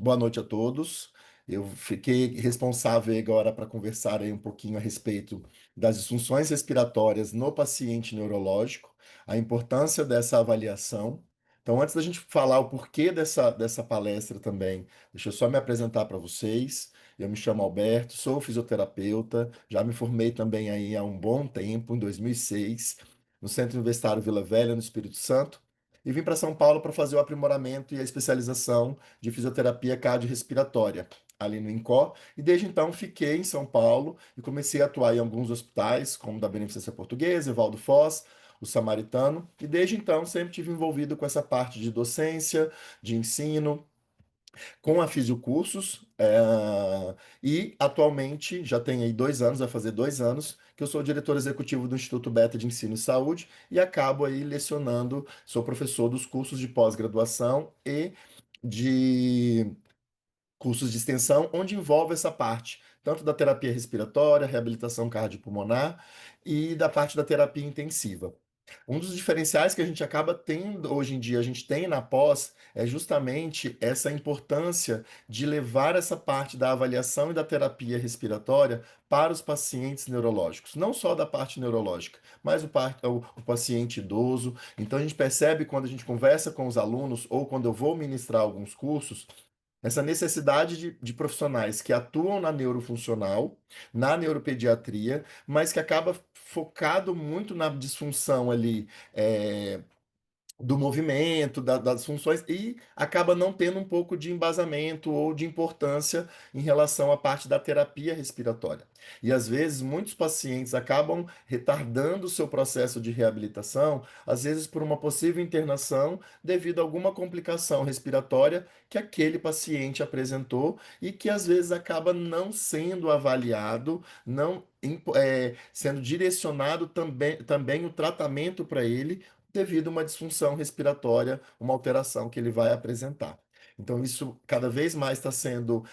Boa noite a todos. Eu fiquei responsável agora para conversar aí um pouquinho a respeito das disfunções respiratórias no paciente neurológico, a importância dessa avaliação. Então, antes da gente falar o porquê dessa palestra também, deixa eu só me apresentar para vocês. Eu me chamo Alberto, sou fisioterapeuta, já me formei também aí há um bom tempo, em 2006, no Centro Universitário Vila Velha, no Espírito Santo, e vim para São Paulo para fazer o aprimoramento e a especialização de fisioterapia cardiorrespiratória, ali no INCO, e desde então fiquei em São Paulo e comecei a atuar em alguns hospitais, como o da Beneficência Portuguesa, Evaldo Foz, o Samaritano, e desde então sempre tive envolvido com essa parte de docência, de ensino, com a Fisiocursos, e atualmente já tem aí 2 anos, vai fazer 2 anos, que eu sou diretor executivo do Instituto Beta de Ensino e Saúde e acabo aí lecionando, sou professor dos cursos de pós-graduação e de cursos de extensão, onde envolve essa parte, tanto da terapia respiratória, reabilitação cardiopulmonar e da parte da terapia intensiva. Um dos diferenciais que a gente acaba tendo hoje em dia, a gente tem na pós, é justamente essa importância de levar essa parte da avaliação e da terapia respiratória para os pacientes neurológicos. Não só da parte neurológica, mas o paciente idoso. Então a gente percebe quando a gente conversa com os alunos ou quando eu vou ministrar alguns cursos, essa necessidade de profissionais que atuam na neurofuncional, na neuropediatria, mas que acaba focado muito na disfunção ali, do movimento, das funções, e acaba não tendo um pouco de embasamento ou de importância em relação à parte da terapia respiratória. E às vezes muitos pacientes acabam retardando o seu processo de reabilitação, às vezes por uma possível internação devido a alguma complicação respiratória que aquele paciente apresentou e que às vezes acaba não sendo avaliado, não sendo direcionado também o tratamento para ele devido a uma disfunção respiratória, uma alteração que ele vai apresentar. Então, isso cada vez mais está sendo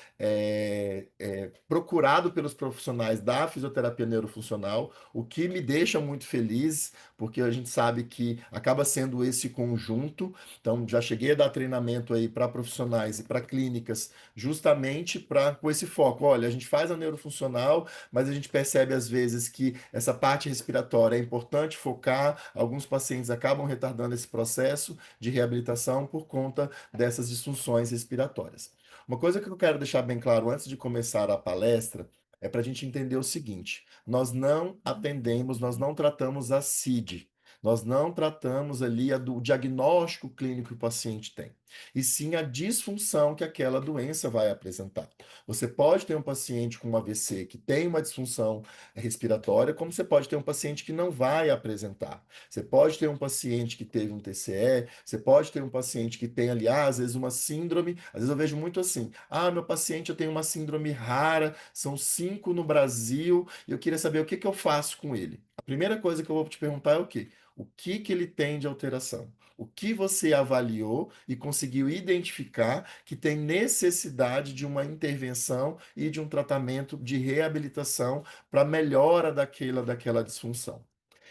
procurado pelos profissionais da fisioterapia neurofuncional, o que me deixa muito feliz, porque a gente sabe que acaba sendo esse conjunto. Então, já cheguei a dar treinamento aí para profissionais e para clínicas, justamente com esse foco. Olha, a gente faz a neurofuncional, mas a gente percebe às vezes que essa parte respiratória é importante focar. Alguns pacientes acabam retardando esse processo de reabilitação por conta dessas disfunções respiratórias. Uma coisa que eu quero deixar bem claro antes de começar a palestra é para a gente entender o seguinte: nós não atendemos, nós não tratamos a CID. Nós não tratamos ali do diagnóstico clínico que o paciente tem, e sim a disfunção que aquela doença vai apresentar. Você pode ter um paciente com um AVC que tem uma disfunção respiratória, como você pode ter um paciente que não vai apresentar. Você pode ter um paciente que teve um TCE, você pode ter um paciente que tem ali, às vezes, uma síndrome. Às vezes eu vejo muito assim: meu paciente eu tenho uma síndrome rara, são 5 no Brasil, e eu queria saber o que que eu faço com ele. A primeira coisa que eu vou te perguntar é o quê? O que que ele tem de alteração? O que você avaliou e conseguiu identificar que tem necessidade de uma intervenção e de um tratamento de reabilitação para melhora daquela disfunção?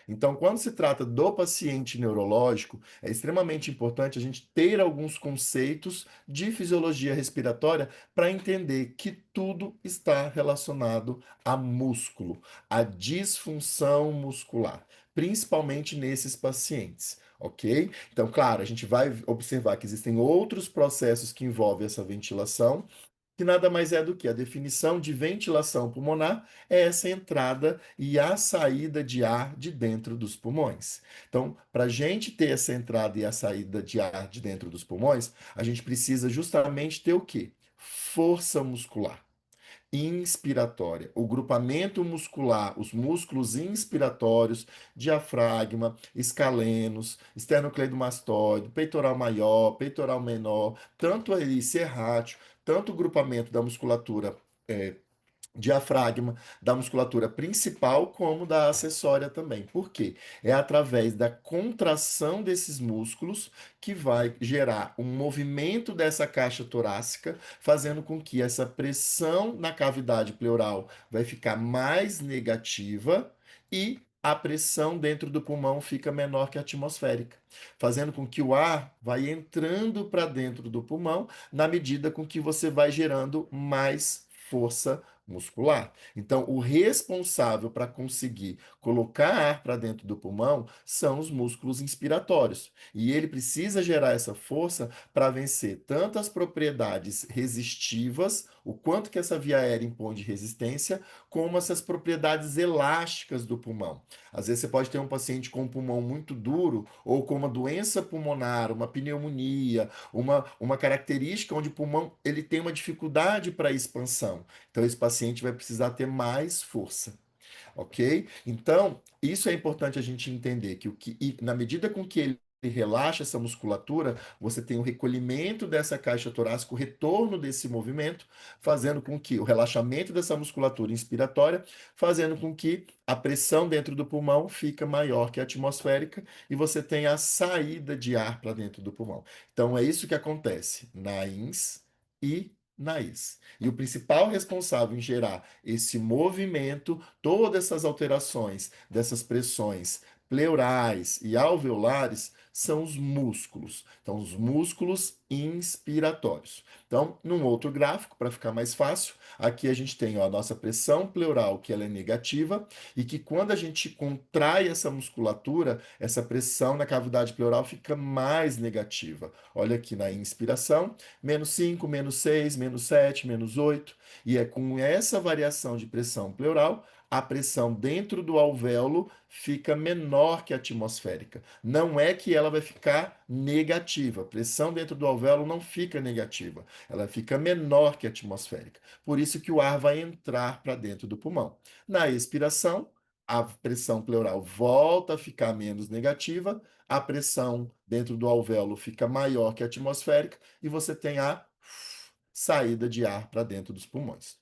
Então, quando se trata do paciente neurológico, é extremamente importante a gente ter alguns conceitos de fisiologia respiratória para entender que tudo está relacionado a músculo, a disfunção muscular, principalmente nesses pacientes. Ok? Então, claro, a gente vai observar que existem outros processos que envolvem essa ventilação, que nada mais é do que a definição de ventilação pulmonar é essa entrada e a saída de ar de dentro dos pulmões. Então, para a gente ter essa entrada e a saída de ar de dentro dos pulmões, a gente precisa justamente ter o quê? Força muscular inspiratória. O grupamento muscular, os músculos inspiratórios, diafragma, escalenos, esternocleidomastoide, peitoral maior, peitoral menor, tanto aí serrátil, tanto o grupamento da musculatura diafragma, da musculatura principal, como da acessória também. Por quê? É através da contração desses músculos que vai gerar um movimento dessa caixa torácica, fazendo com que essa pressão na cavidade pleural vai ficar mais negativa e a pressão dentro do pulmão fica menor que a atmosférica, fazendo com que o ar vai entrando para dentro do pulmão na medida com que você vai gerando mais força muscular. Então, o responsável para conseguir colocar ar para dentro do pulmão são os músculos inspiratórios. E ele precisa gerar essa força para vencer tanto as propriedades resistivas, o quanto que essa via aérea impõe de resistência, como essas propriedades elásticas do pulmão. Às vezes você pode ter um paciente com um pulmão muito duro ou com uma doença pulmonar, uma pneumonia, uma característica onde o pulmão ele tem uma dificuldade para expansão. Então esse paciente vai precisar ter mais força. Ok? Então, isso é importante a gente entender e na medida com que ele relaxa essa musculatura, você tem o recolhimento dessa caixa torácica, o retorno desse movimento, fazendo com que o relaxamento dessa musculatura inspiratória, fazendo com que a pressão dentro do pulmão fica maior que a atmosférica e você tem a saída de ar para dentro do pulmão. Então é isso que acontece na INS e na IS. E o principal responsável em gerar esse movimento, todas essas alterações dessas pressões pleurais e alveolares são os músculos. Então, os músculos inspiratórios. Então, num outro gráfico, para ficar mais fácil, aqui a gente tem ó, a nossa pressão pleural, que ela é negativa, e que quando a gente contrai essa musculatura, essa pressão na cavidade pleural fica mais negativa. Olha aqui na inspiração, -5, -6, -7, -8. E é com essa variação de pressão pleural, a pressão dentro do alvéolo fica menor que a atmosférica. Não é que ela vai ficar negativa. A pressão dentro do alvéolo não fica negativa. Ela fica menor que a atmosférica. Por isso que o ar vai entrar para dentro do pulmão. Na expiração, a pressão pleural volta a ficar menos negativa, a pressão dentro do alvéolo fica maior que a atmosférica e você tem a saída de ar para dentro dos pulmões.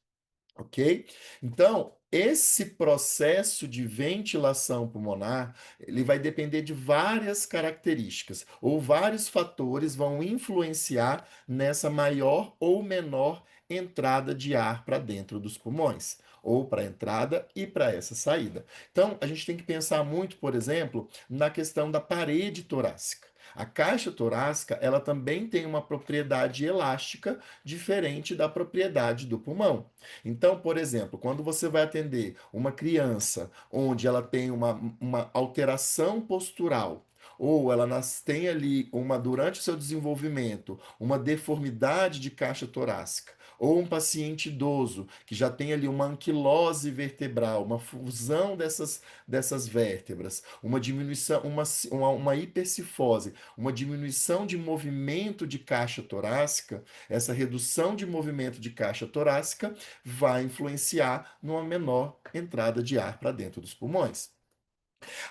Ok? Então, esse processo de ventilação pulmonar, ele vai depender de várias características, ou vários fatores vão influenciar nessa maior ou menor entrada de ar para dentro dos pulmões, ou para a entrada e para essa saída. Então, a gente tem que pensar muito, por exemplo, na questão da parede torácica. A caixa torácica, ela também tem uma propriedade elástica diferente da propriedade do pulmão. Então, por exemplo, quando você vai atender uma criança onde ela tem uma alteração postural, ou ela tem ali durante o seu desenvolvimento, uma deformidade de caixa torácica, ou um paciente idoso que já tem ali uma anquilose vertebral, uma fusão dessas vértebras, uma diminuição, uma hipercifose, uma diminuição de movimento de caixa torácica, essa redução de movimento de caixa torácica vai influenciar numa menor entrada de ar para dentro dos pulmões.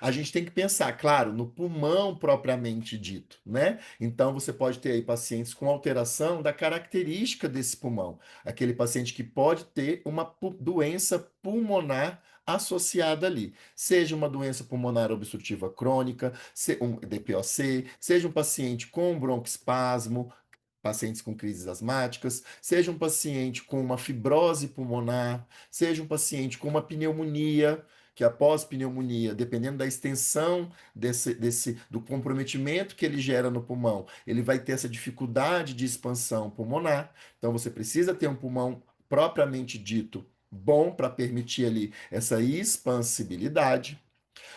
A gente tem que pensar, claro, no pulmão propriamente dito, né? Então você pode ter aí pacientes com alteração da característica desse pulmão, aquele paciente que pode ter uma doença pulmonar associada ali, seja uma doença pulmonar obstrutiva crônica, um DPOC, seja um paciente com broncoespasmo, pacientes com crises asmáticas, seja um paciente com uma fibrose pulmonar, seja um paciente com uma pneumonia, que após pneumonia, dependendo da extensão do comprometimento que ele gera no pulmão, ele vai ter essa dificuldade de expansão pulmonar. Então você precisa ter um pulmão propriamente dito bom para permitir ali essa expansibilidade.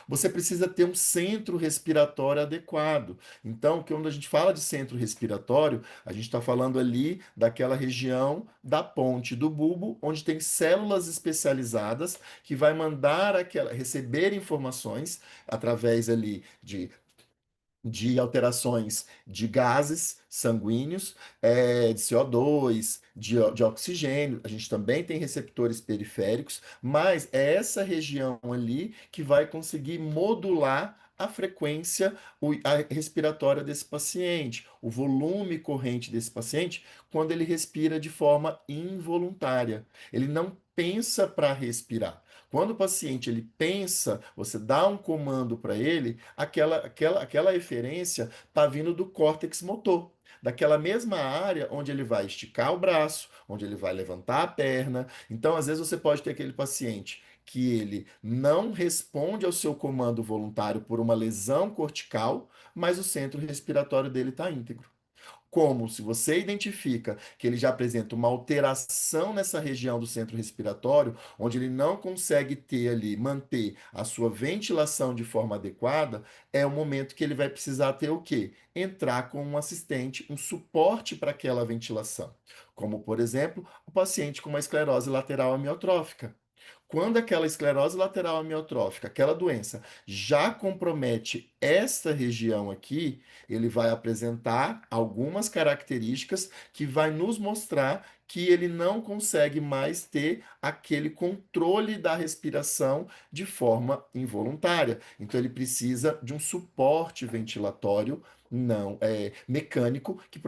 Você precisa ter um centro respiratório adequado. Então, quando a gente fala de centro respiratório, a gente está falando ali daquela região da ponte do bulbo, onde tem células especializadas que vai mandar receber informações através ali de alterações de gases sanguíneos, de CO2, de oxigênio. A gente também tem receptores periféricos, mas é essa região ali que vai conseguir modular a frequência respiratória desse paciente, o volume corrente desse paciente, quando ele respira de forma involuntária. Ele não pensa para respirar. Quando o paciente ele pensa, você dá um comando para ele, aquela referência está vindo do córtex motor, daquela mesma área onde ele vai esticar o braço, onde ele vai levantar a perna. Então, às vezes, você pode ter aquele paciente que ele não responde ao seu comando voluntário por uma lesão cortical, mas o centro respiratório dele está íntegro. Como se você identifica que ele já apresenta uma alteração nessa região do centro respiratório, onde ele não consegue ter ali, manter a sua ventilação de forma adequada, é o momento que ele vai precisar ter o quê? Entrar com um assistente, um suporte para aquela ventilação. Como, por exemplo, o paciente com uma esclerose lateral amiotrófica. Quando aquela esclerose lateral amiotrófica, aquela doença, já compromete esta região aqui, ele vai apresentar algumas características que vai nos mostrar que ele não consegue mais ter aquele controle da respiração de forma involuntária. Então ele precisa de um suporte ventilatório não mecânico, que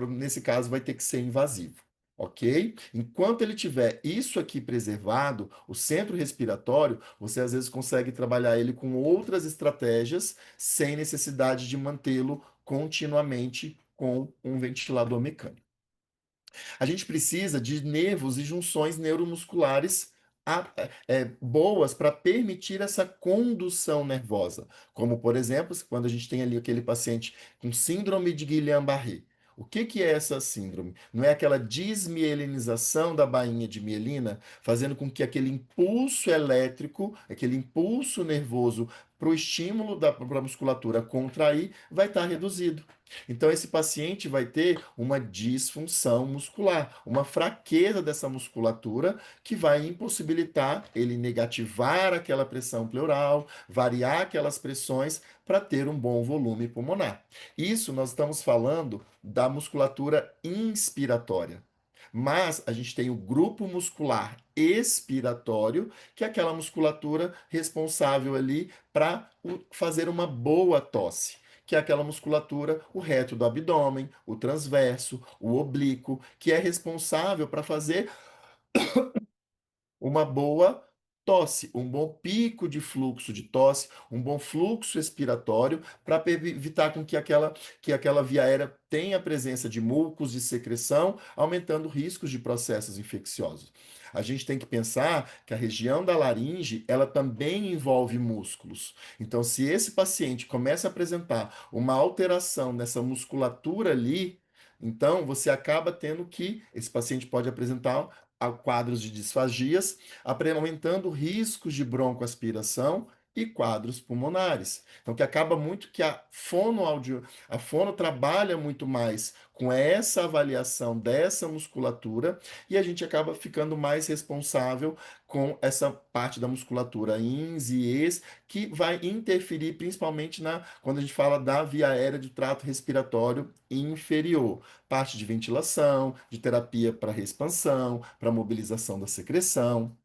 nesse caso vai ter que ser invasivo. Ok? Enquanto ele tiver isso aqui preservado, o centro respiratório, você às vezes consegue trabalhar ele com outras estratégias sem necessidade de mantê-lo continuamente com um ventilador mecânico. A gente precisa de nervos e junções neuromusculares boas para permitir essa condução nervosa. Como, por exemplo, quando a gente tem ali aquele paciente com síndrome de Guillain-Barré. O que, que é essa síndrome? Não é aquela desmielinização da bainha de mielina, fazendo com que aquele impulso elétrico, aquele impulso nervoso para o estímulo para a musculatura contrair, vai estar reduzido. Então, esse paciente vai ter uma disfunção muscular, uma fraqueza dessa musculatura que vai impossibilitar ele negativar aquela pressão pleural, variar aquelas pressões para ter um bom volume pulmonar. Isso nós estamos falando da musculatura inspiratória. Mas a gente tem o grupo muscular expiratório, que é aquela musculatura responsável ali para fazer uma boa tosse, que é aquela musculatura, o reto do abdômen, o transverso, o oblíquo, que é responsável para fazer uma boa tosse, um bom pico de fluxo de tosse, um bom fluxo expiratório para evitar com que aquela via aérea tenha presença de mucos, de secreção, aumentando riscos de processos infecciosos. A gente tem que pensar que a região da laringe, ela também envolve músculos. Então, se esse paciente começa a apresentar uma alteração nessa musculatura ali, então você acaba tendo que esse paciente pode apresentar quadros de disfagias, aumentando riscos de broncoaspiração e quadros pulmonares. Então, que acaba muito que a fono trabalha muito mais com essa avaliação dessa musculatura e a gente acaba ficando mais responsável com essa parte da musculatura ins e ex, que vai interferir principalmente quando a gente fala da via aérea do trato respiratório inferior, parte de ventilação, de terapia para reexpansão, para mobilização da secreção.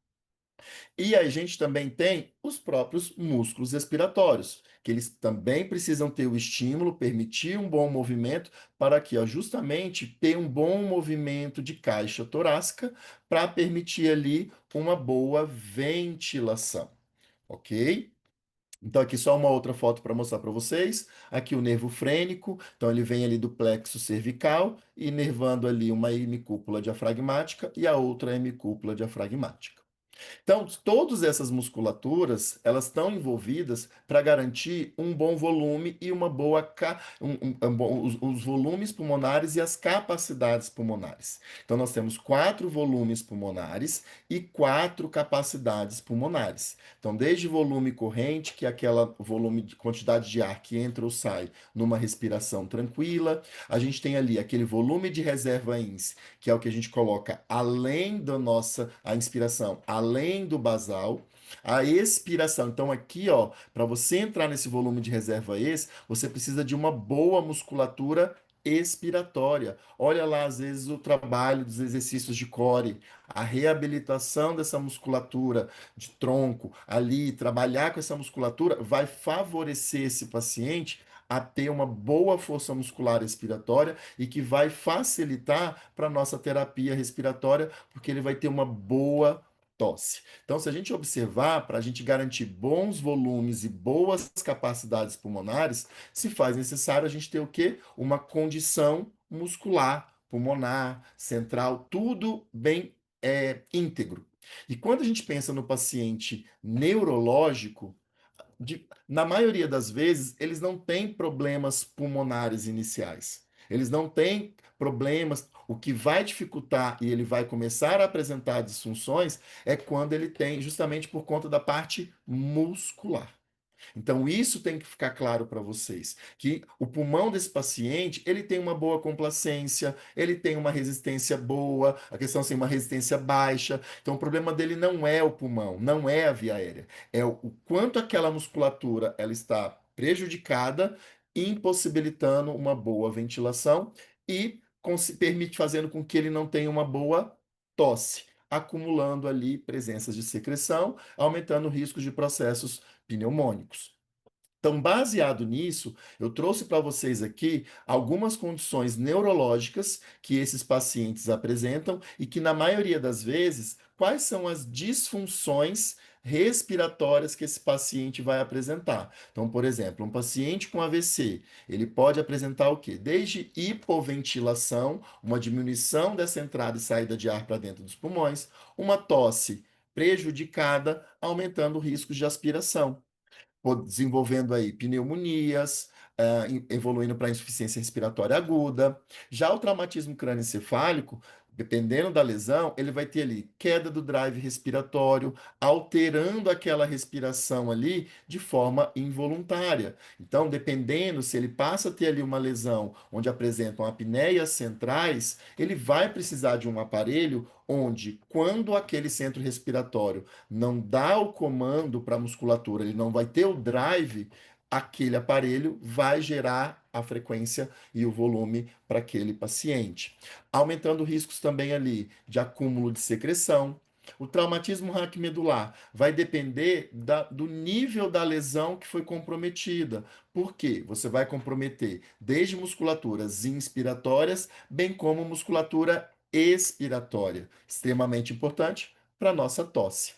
E a gente também tem os próprios músculos respiratórios, que eles também precisam ter o estímulo, permitir um bom movimento, para que, ó, justamente ter um bom movimento de caixa torácica, para permitir ali uma boa ventilação, ok? Então, aqui só uma outra foto para mostrar para vocês. Aqui o nervo frênico, então ele vem ali do plexo cervical, inervando ali uma hemicúpula diafragmática e a outra hemicúpula diafragmática. Então, todas essas musculaturas, elas estão envolvidas para garantir um bom volume e uma boa os volumes pulmonares e as capacidades pulmonares. Então, nós temos 4 volumes pulmonares e 4 capacidades pulmonares. Então, desde volume corrente, que é aquela volume de quantidade de ar que entra ou sai numa respiração tranquila, a gente tem ali aquele volume de reserva ins, que é o que a gente coloca além da nossa a inspiração, além do basal, a expiração. Então aqui, ó, para você entrar nesse volume de reserva ex, você precisa de uma boa musculatura expiratória. Olha lá, às vezes, o trabalho dos exercícios de core, a reabilitação dessa musculatura de tronco ali, trabalhar com essa musculatura vai favorecer esse paciente a ter uma boa força muscular expiratória e que vai facilitar para a nossa terapia respiratória, porque ele vai ter uma boa tosse. Então, se a gente observar, para a gente garantir bons volumes e boas capacidades pulmonares, se faz necessário a gente ter o quê? Uma condição muscular, pulmonar, central, tudo bem íntegro. E quando a gente pensa no paciente neurológico, na maioria das vezes, eles não têm problemas pulmonares iniciais. Eles não têm problemas. O que vai dificultar e ele vai começar a apresentar disfunções é quando ele tem, justamente por conta da parte muscular. Então, isso tem que ficar claro para vocês, que o pulmão desse paciente, ele tem uma boa complacência, ele tem uma resistência boa, a questão assim, uma resistência baixa. Então, o problema dele não é o pulmão, não é a via aérea, é o quanto aquela musculatura ela está prejudicada, impossibilitando uma boa ventilação e permite fazendo com que ele não tenha uma boa tosse, acumulando ali presenças de secreção, aumentando o risco de processos pneumônicos. Então, baseado nisso, eu trouxe para vocês aqui algumas condições neurológicas que esses pacientes apresentam e que, na maioria das vezes, quais são as disfunções respiratórias que esse paciente vai apresentar. Então, por exemplo, um paciente com AVC, ele pode apresentar o quê? Desde hipoventilação, uma diminuição dessa entrada e saída de ar para dentro dos pulmões, uma tosse prejudicada, aumentando o risco de aspiração desenvolvendo aí pneumonias, evoluindo para insuficiência respiratória aguda. Já o traumatismo crânioencefálico, dependendo da lesão, ele vai ter ali queda do drive respiratório, alterando aquela respiração ali de forma involuntária. Então, dependendo se ele passa a ter ali uma lesão onde apresentam apneias centrais, ele vai precisar de um aparelho onde, quando aquele centro respiratório não dá o comando para a musculatura, ele não vai ter o drive, aquele aparelho vai gerar a frequência e o volume para aquele paciente, aumentando riscos também ali de acúmulo de secreção. O traumatismo raquimedular vai depender do nível da lesão que foi comprometida. Por quê? Você vai comprometer desde musculaturas inspiratórias, bem como musculatura expiratória, extremamente importante para a nossa tosse.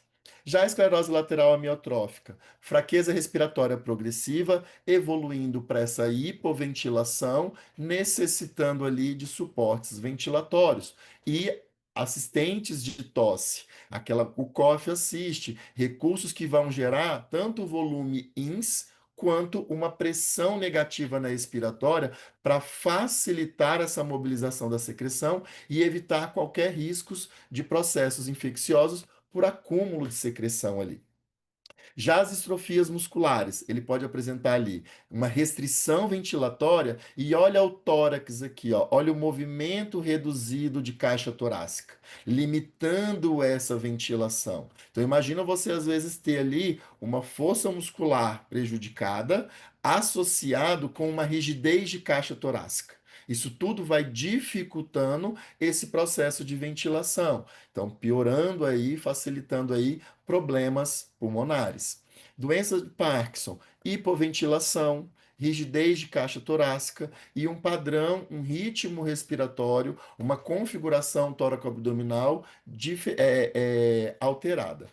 Já a esclerose lateral amiotrófica, fraqueza respiratória progressiva, evoluindo para essa hipoventilação, necessitando ali de suportes ventilatórios e assistentes de tosse, o cough assist, recursos que vão gerar tanto o volume INS quanto uma pressão negativa na expiratória para facilitar essa mobilização da secreção e evitar qualquer riscos de processos infecciosos por acúmulo de secreção ali. Já as distrofias musculares, ele pode apresentar ali uma restrição ventilatória e olha o tórax aqui, ó, olha o movimento reduzido de caixa torácica, limitando essa ventilação. Então imagina você às vezes ter ali uma força muscular prejudicada associado com uma rigidez de caixa torácica. Isso tudo vai dificultando esse processo de ventilação. Então, piorando aí, facilitando aí problemas pulmonares. Doença de Parkinson, hipoventilação, rigidez de caixa torácica e um padrão, um ritmo respiratório, uma configuração tóraco-abdominal alterada.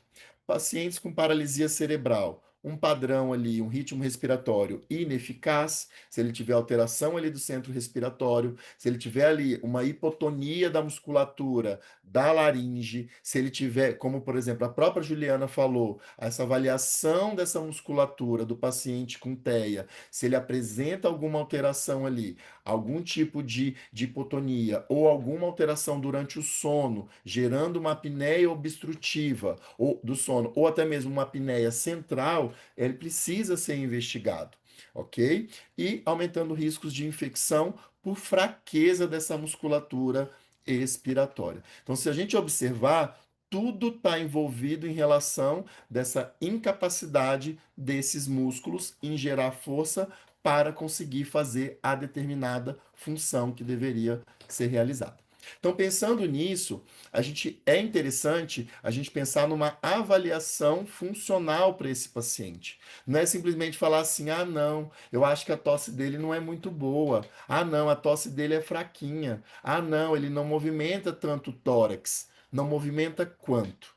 Pacientes com paralisia cerebral, um padrão ali, um ritmo respiratório ineficaz, se ele tiver alteração ali do centro respiratório, se ele tiver ali uma hipotonia da musculatura da laringe, se ele tiver, como por exemplo a própria Juliana falou, essa avaliação dessa musculatura do paciente com TEA, se ele apresenta alguma alteração ali, algum tipo de hipotonia ou alguma alteração durante o sono, gerando uma apneia obstrutiva ou do sono, ou até mesmo uma apneia central, ele precisa ser investigado, ok? E aumentando riscos de infecção por fraqueza dessa musculatura expiratória. Então, se a gente observar, tudo está envolvido em relação dessa incapacidade desses músculos em gerar força para conseguir fazer a determinada função que deveria ser realizada. Então, pensando nisso, é interessante a gente pensar numa avaliação funcional para esse paciente. Não é simplesmente falar assim: ah, não, eu acho que a tosse dele não é muito boa. Ah, não, a tosse dele é fraquinha. Ah, não, ele não movimenta tanto o tórax. Não movimenta quanto?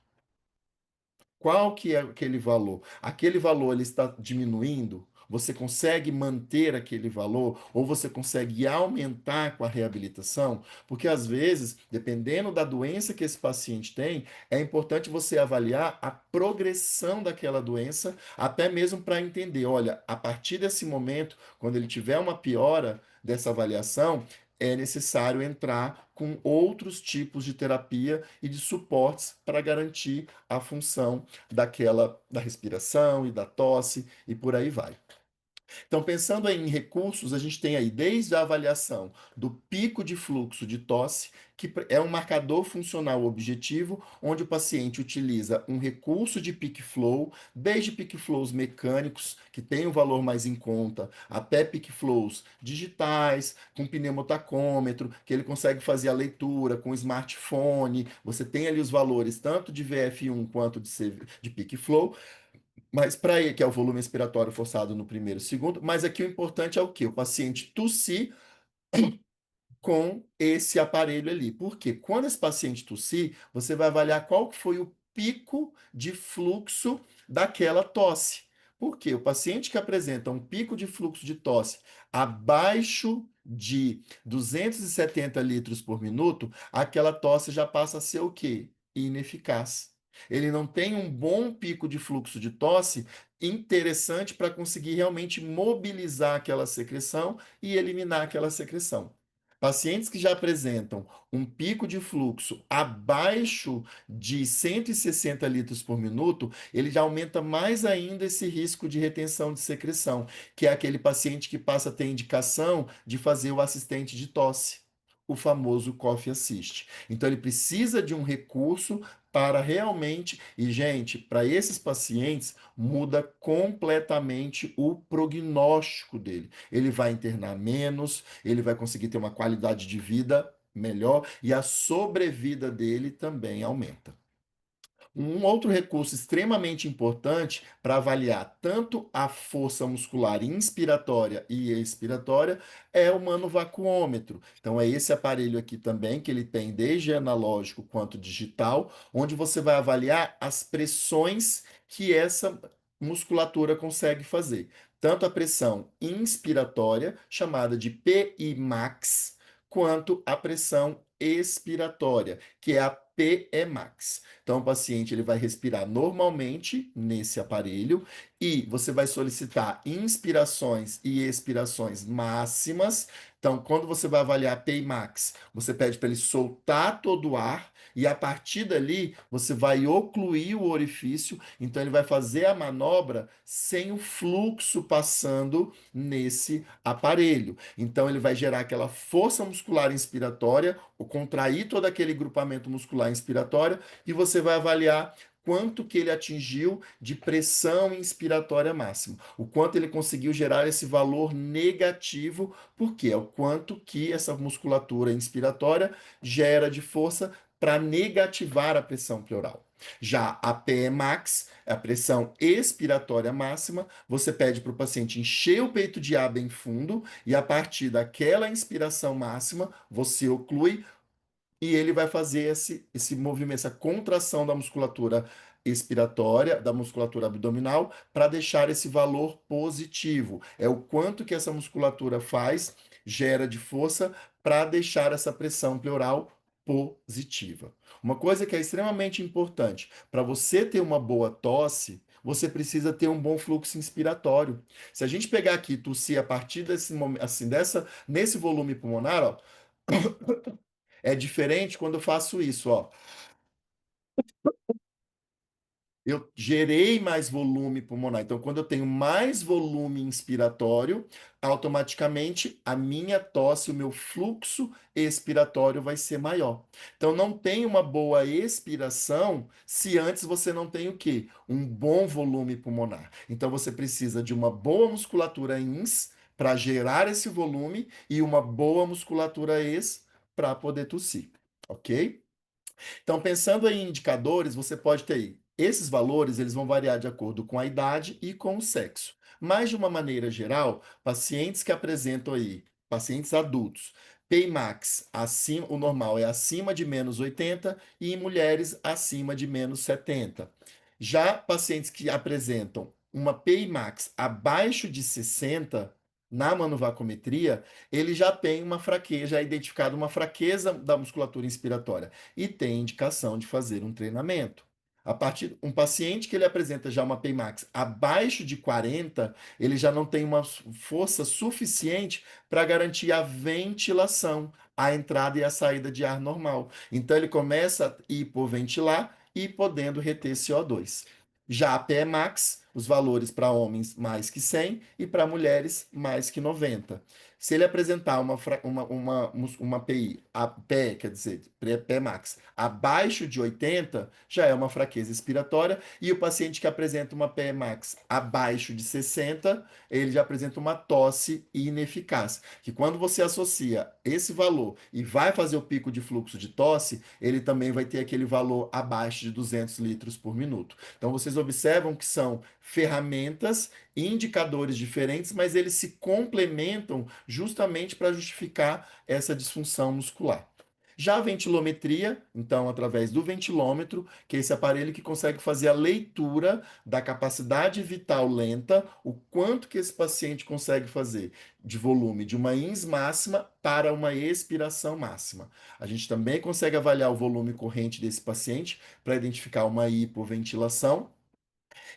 Qual que é aquele valor? Aquele valor ele está diminuindo? você consegue manter aquele valor ou você consegue aumentar com a reabilitação? Porque às vezes, dependendo da doença que esse paciente tem, é importante você avaliar a progressão daquela doença, até mesmo para entender, olha, a partir desse momento, quando ele tiver uma piora dessa avaliação, é necessário entrar com outros tipos de terapia e de suportes para garantir a função da respiração e da tosse e por aí vai. Então, pensando em recursos, a gente tem aí desde a avaliação do pico de fluxo de tosse, que é um marcador funcional objetivo, onde o paciente utiliza um recurso de peak flow, desde peak flows mecânicos, que tem um valor mais em conta, até peak flows digitais, com pneumotacômetro, que ele consegue fazer a leitura com smartphone. Você tem ali os valores tanto de VF1 quanto de peak flow, mas para ele, que é o volume expiratório forçado no primeiro e segundo, mas aqui o importante é o quê? O paciente tossir com esse aparelho ali. Porque quando esse paciente tossir, você vai avaliar qual que foi o pico de fluxo daquela tosse. Porque o paciente que apresenta um pico de fluxo de tosse abaixo de 270 litros por minuto, aquela tosse já passa a ser o quê? Ineficaz. Ele não tem um bom pico de fluxo de tosse interessante para conseguir realmente mobilizar aquela secreção e eliminar aquela secreção. Pacientes que já apresentam um pico de fluxo abaixo de 160 litros por minuto, ele já aumenta mais ainda esse risco de retenção de secreção, que é aquele paciente que passa a ter indicação de fazer o assistente de tosse, o famoso cough assist. Então ele precisa de um recurso para realmente, e gente, para esses pacientes muda completamente o prognóstico dele. Ele vai internar menos, ele vai conseguir ter uma qualidade de vida melhor e a sobrevida dele também aumenta. Um outro recurso extremamente importante para avaliar tanto a força muscular inspiratória e expiratória é o manovacuômetro. Então, é esse aparelho aqui também, que ele tem desde analógico quanto digital, onde você vai avaliar as pressões que essa musculatura consegue fazer. Tanto a pressão inspiratória, chamada de PI max, quanto a pressão expiratória, que é a PE max. Então, o paciente ele vai respirar normalmente nesse aparelho e você vai solicitar inspirações e expirações máximas. Então, quando você vai avaliar a PI max, você pede para ele soltar todo o ar e a partir dali você vai ocluir o orifício. Então, ele vai fazer a manobra sem o fluxo passando nesse aparelho. Então, ele vai gerar aquela força muscular inspiratória, ou contrair todo aquele grupamento muscular inspiratório e você vai avaliar quanto que ele atingiu de pressão inspiratória máxima, o quanto ele conseguiu gerar esse valor negativo, porque é o quanto que essa musculatura inspiratória gera de força para negativar a pressão pleural. Já a PE max, a pressão expiratória máxima, você pede para o paciente encher o peito de ar bem fundo e a partir daquela inspiração máxima, você oclui e ele vai fazer esse movimento, essa contração da musculatura expiratória, da musculatura abdominal, para deixar esse valor positivo. É o quanto que essa musculatura faz, gera de força para deixar essa pressão pleural positiva. Uma coisa que é extremamente importante, para você ter uma boa tosse, você precisa ter um bom fluxo inspiratório. Se a gente pegar aqui e tossir a partir desse momento, assim, nesse volume pulmonar, ó, é diferente quando eu faço isso, ó. Eu gerei mais volume pulmonar. Então, quando eu tenho mais volume inspiratório, automaticamente a minha tosse, o meu fluxo expiratório vai ser maior. Então, não tem uma boa expiração se antes você não tem o quê? Um bom volume pulmonar. Então, você precisa de uma boa musculatura ins para gerar esse volume e uma boa musculatura ex para poder tossir, ok? Então, pensando em indicadores, você pode ter aí. Esses valores eles vão variar de acordo com a idade e com o sexo. Mas, de uma maneira geral, pacientes que apresentam aí, pacientes adultos, Pmax acima, o normal é acima de menos 80 e em mulheres acima de menos 70. Já pacientes que apresentam uma PI max abaixo de 60 na manovacometria, ele já tem uma fraqueza, já é identificado uma fraqueza da musculatura inspiratória e tem indicação de fazer um treinamento. A partir um paciente que ele apresenta já uma PI max abaixo de 40, ele já não tem uma força suficiente para garantir a ventilação, a entrada e a saída de ar normal. Então ele começa a hipoventilar e podendo reter CO2. Já a PE max, os valores para homens mais que 100 e para mulheres mais que 90. Se ele apresentar uma PI, a PE, quer dizer, PE max, abaixo de 80, já é uma fraqueza expiratória, e o paciente que apresenta uma PE max abaixo de 60, ele já apresenta uma tosse ineficaz, que quando você associa esse valor e vai fazer o pico de fluxo de tosse, ele também vai ter aquele valor abaixo de 200 litros por minuto. Então vocês observam que são ferramentas, indicadores diferentes, mas eles se complementam justamente para justificar essa disfunção muscular. Já a ventilometria, então, através do ventilômetro, que é esse aparelho que consegue fazer a leitura da capacidade vital lenta, o quanto que esse paciente consegue fazer de volume de uma ins máxima para uma expiração máxima. A gente também consegue avaliar o volume corrente desse paciente para identificar uma hipoventilação.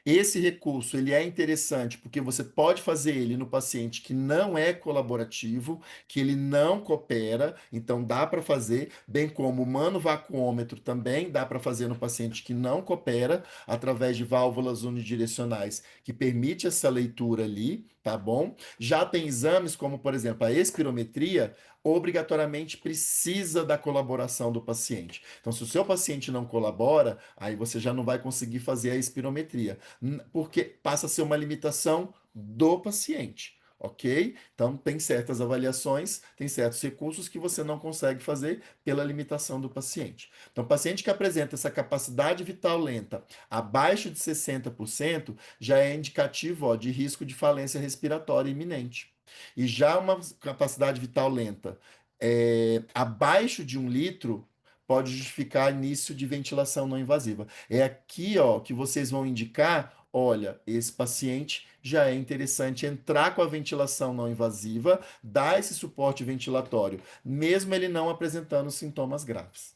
Esse recurso ele é interessante porque você pode fazer ele no paciente que não é colaborativo, que ele não coopera, então dá para fazer, bem como o manovacuômetro também dá para fazer no paciente que não coopera, através de válvulas unidirecionais, que permite essa leitura ali, tá bom? Já tem exames como, por exemplo, a espirometria, obrigatoriamente precisa da colaboração do paciente. Então, se o seu paciente não colabora, aí você já não vai conseguir fazer a espirometria porque passa a ser uma limitação do paciente, ok? Então, tem certas avaliações, tem certos recursos que você não consegue fazer pela limitação do paciente. Então, paciente que apresenta essa capacidade vital lenta abaixo de 60% já é indicativo, ó, de risco de falência respiratória iminente. E já uma capacidade vital lenta abaixo de 1 litro pode justificar início de ventilação não invasiva. É aqui, ó, que vocês vão indicar, olha, esse paciente já é interessante entrar com a ventilação não invasiva, dar esse suporte ventilatório, mesmo ele não apresentando sintomas graves.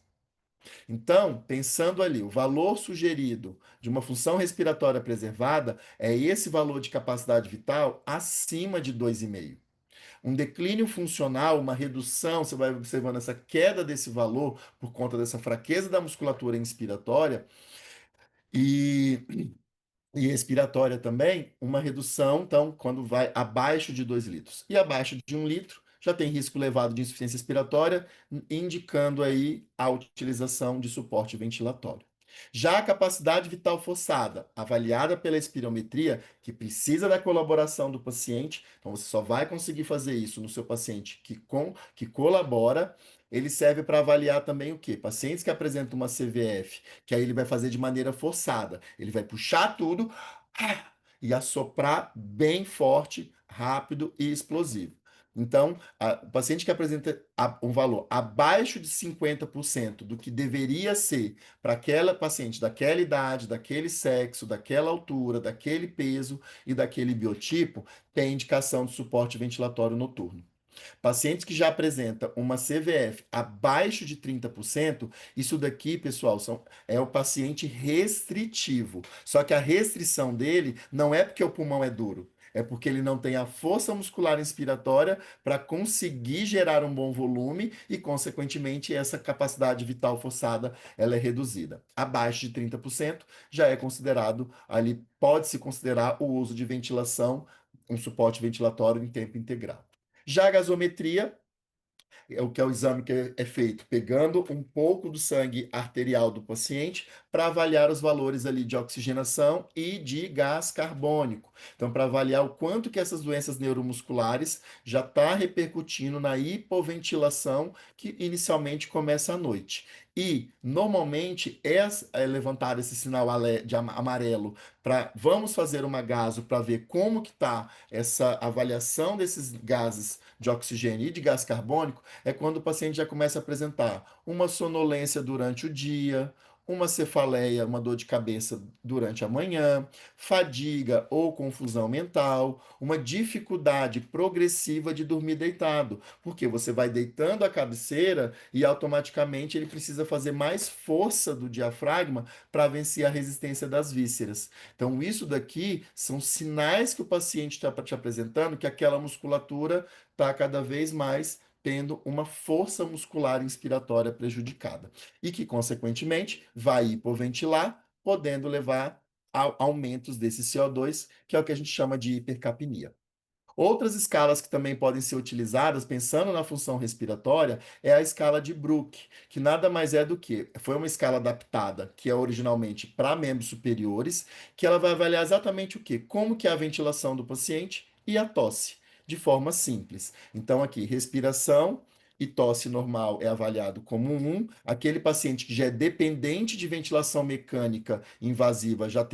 Então, pensando ali, o valor sugerido de uma função respiratória preservada é esse valor de capacidade vital acima de 2,5. Um declínio funcional, uma redução, você vai observando essa queda desse valor por conta dessa fraqueza da musculatura inspiratória e, e expiratória também, uma redução, então, quando vai abaixo de 2 litros. E abaixo de 1 litro, já tem risco elevado de insuficiência respiratória, indicando aí a utilização de suporte ventilatório. Já a capacidade vital forçada, avaliada pela espirometria, que precisa da colaboração do paciente, então você só vai conseguir fazer isso no seu paciente que colabora. Ele serve para avaliar também o quê? Pacientes que apresentam uma CVF, que aí ele vai fazer de maneira forçada. Ele vai puxar tudo e assoprar bem forte, rápido e explosivo. Então, o paciente que apresenta um valor abaixo de 50% do que deveria ser para aquela paciente daquela idade, daquele sexo, daquela altura, daquele peso e daquele biotipo, tem indicação de suporte ventilatório noturno. Pacientes que já apresentam uma CVF abaixo de 30%, isso daqui, pessoal, é o paciente restritivo. Só que a restrição dele não é porque o pulmão é duro. É porque ele não tem a força muscular inspiratória para conseguir gerar um bom volume e, consequentemente, essa capacidade vital forçada ela é reduzida. Abaixo de 30% já é considerado, ali pode-se considerar o uso de ventilação, um suporte ventilatório em tempo integral. Já a gasometria é o que é o exame que é feito pegando um pouco do sangue arterial do paciente para avaliar os valores ali de oxigenação e de gás carbônico. Então, para avaliar o quanto que essas doenças neuromusculares já está repercutindo na hipoventilação que inicialmente começa à noite. E, normalmente, é levantado esse sinal de amarelo para vamos fazer uma gaso para ver como que está essa avaliação desses gases de oxigênio e de gás carbônico, é quando o paciente já começa a apresentar uma sonolência durante o dia, uma cefaleia, uma dor de cabeça durante a manhã, fadiga ou confusão mental, uma dificuldade progressiva de dormir deitado, porque você vai deitando a cabeceira e automaticamente ele precisa fazer mais força do diafragma para vencer a resistência das vísceras. Então, isso daqui são sinais que o paciente está te apresentando que aquela musculatura está cada vez mais tendo uma força muscular inspiratória prejudicada e que, consequentemente, vai hipoventilar, podendo levar a aumentos desse CO2, que é o que a gente chama de hipercapnia. Outras escalas que também podem ser utilizadas, pensando na função respiratória, é a escala de Brook, que nada mais é do que foi uma escala adaptada, que é originalmente para membros superiores, que ela vai avaliar exatamente o quê? Como que é a ventilação do paciente e a tosse, de forma simples. Então, aqui, respiração e tosse normal é avaliado como um. Aquele paciente que já é dependente de ventilação mecânica invasiva já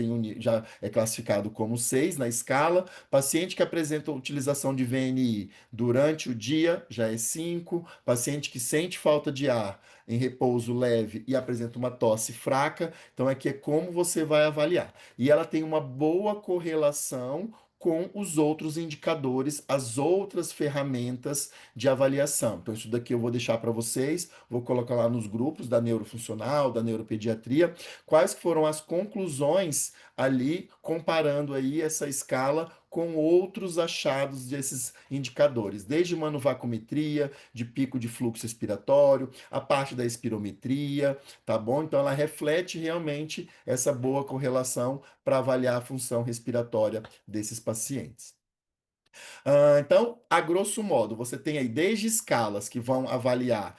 é classificado como 6 na escala. Paciente que apresenta utilização de VNI durante o dia já é 5. Paciente que sente falta de ar em repouso leve e apresenta uma tosse fraca, então aqui é como você vai avaliar. E ela tem uma boa correlação com os outros indicadores, as outras ferramentas de avaliação. Então, isso daqui eu vou deixar para vocês, vou colocar lá nos grupos da neurofuncional, da neuropediatria, quais foram as conclusões ali, comparando aí essa escala com outros achados desses indicadores, desde manuvacometria, de pico de fluxo expiratório, a parte da espirometria, tá bom? Então ela reflete realmente essa boa correlação para avaliar a função respiratória desses pacientes. Então, a grosso modo, você tem aí desde escalas que vão avaliar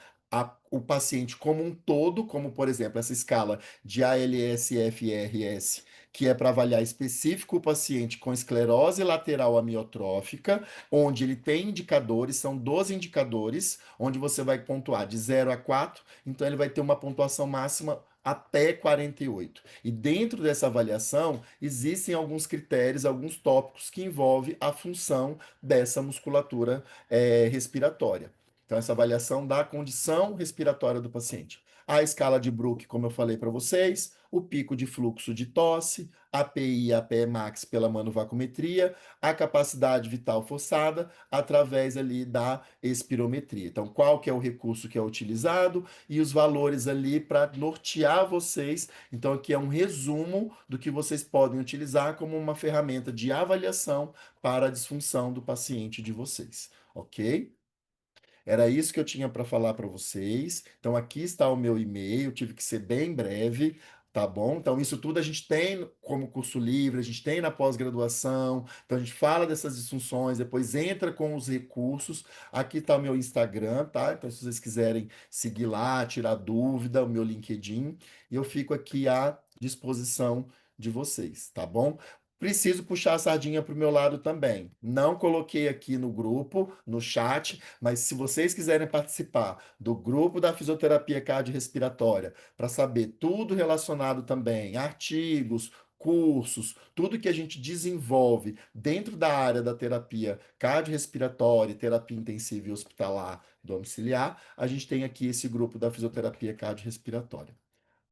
o paciente como um todo, como por exemplo essa escala de ALS-FRS, que é para avaliar específico o paciente com esclerose lateral amiotrófica, onde ele tem indicadores, são 12 indicadores, onde você vai pontuar de 0 a 4, então ele vai ter uma pontuação máxima até 48. E dentro dessa avaliação, existem alguns critérios, alguns tópicos que envolvem a função dessa musculatura respiratória. Então, essa avaliação da condição respiratória do paciente. A escala de Brook, como eu falei para vocês, o pico de fluxo de tosse, a PI e a PE max pela manuvacometria, a capacidade vital forçada através ali da espirometria. Então, qual que é o recurso que é utilizado e os valores ali para nortear vocês. Então, aqui é um resumo do que vocês podem utilizar como uma ferramenta de avaliação para a disfunção do paciente de vocês, ok? Era isso que eu tinha para falar para vocês. Então, aqui está o meu e-mail, tive que ser bem breve, tá bom? Então, isso tudo a gente tem como curso livre, a gente tem na pós-graduação. Então, a gente fala dessas disfunções, depois entra com os recursos. Aqui está o meu Instagram, tá? Então, se vocês quiserem seguir lá, tirar dúvida, o meu LinkedIn, e eu fico aqui à disposição de vocês, tá bom? Preciso puxar a sardinha para o meu lado também. Não coloquei aqui no grupo, no chat, mas se vocês quiserem participar do grupo da fisioterapia cardiorrespiratória, para saber tudo relacionado também, artigos, cursos, tudo que a gente desenvolve dentro da área da terapia cardiorrespiratória, terapia intensiva e hospitalar domiciliar, a gente tem aqui esse grupo da fisioterapia cardiorrespiratória.